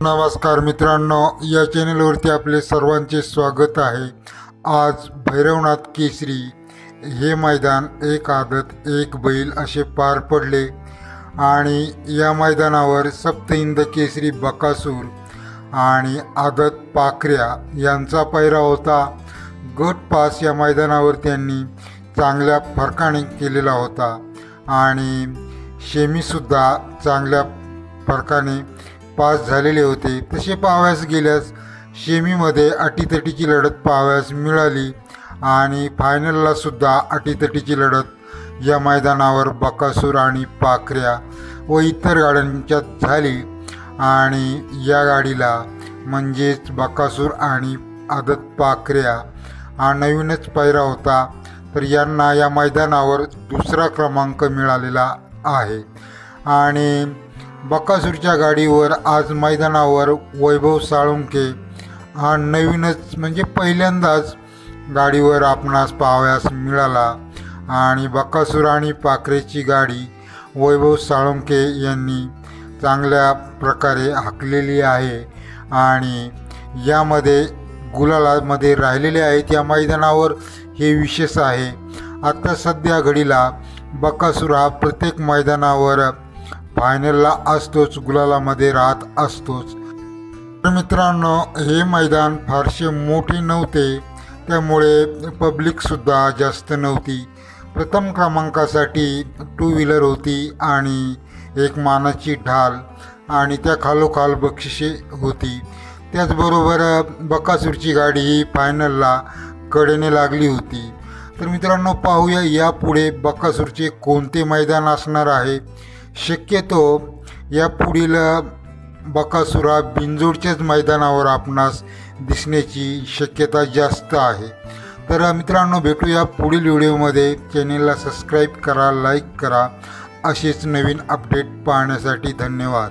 नमस्कार मित्रांनो, या चॅनलवरती आपले सर्वांचे स्वागत आहे। आज भैरवनाथ केसरी हे मैदान एक आदत एक बैल असे पार पडले आणि या मैदानावर सप्तहिंद केसरी बकासूर आणि आदत पाखऱ्या यांचा पैरा होता। गट पास या मैदानावर त्यांनी चांगल्या फरकाने केलेला होता आणि शेमीसुद्धा चांगल्या फरकाने पास झालेले होते। तसे पाहावयास गेल्यास शेमीमध्ये अटीतटीची लढत पाहावयास मिळाली आणि फायनलला सुद्धा अटीतटीची लढत या मैदानावर बकासूर आणि पाखऱ्या व इतर गाड्यांच्यात झाली आणि या गाडीला म्हणजेच बकासूर आणि आदत पाखऱ्या हा नवीनच पैरा होता, तर यांना या मैदानावर दुसरा क्रमांक मिळालेला आहे। आणि बकासूरच्या गाडीवर आज मैदानावर वैभव साळुंखे हा नवीनच म्हणजे पहिल्यांदाच गाडीवर आपणास पाहावयास मिळाला आणि बकासूर आणि पाखरेची गाडी वैभव साळुंखे यांनी चांगल्या प्रकारे हाकलेली आहे आणि यामध्ये गुलालामध्ये राहिलेले आहेत या मैदानावर, हे विशेष आहे। आता सध्या घडीला बकासूर हा प्रत्येक मैदानावर फायनलला असतोच, गुलालामध्ये राहत असतोच। तर मित्रांनो, हे मैदान फारसे मोठे नव्हते, त्यामुळे पब्लिकसुद्धा जास्त नव्हती। प्रथम क्रमांकासाठी टू व्हीलर होती आणि एक मानाची ढाल आणि त्या खालोखाल बक्षिसे होती। त्याचबरोबर बकासूरची गाडी ही फायनलला कडेने लागली होती। तर मित्रांनो, पाहूया यापुढे बकासूरचे कोणते मैदान असणार आहे। शक्यतो या पुढील बकासूर हा बिंजोडच्याच मैदानावर आपणास दिसण्याची शक्यता जास्त आहे। तर मित्रांनो, भेटूया पुढील व्हिडिओमध्ये। चॅनेलला सबस्क्राईब करा, लाईक करा। असेच नवीन अपडेट पाहण्यासाठी धन्यवाद।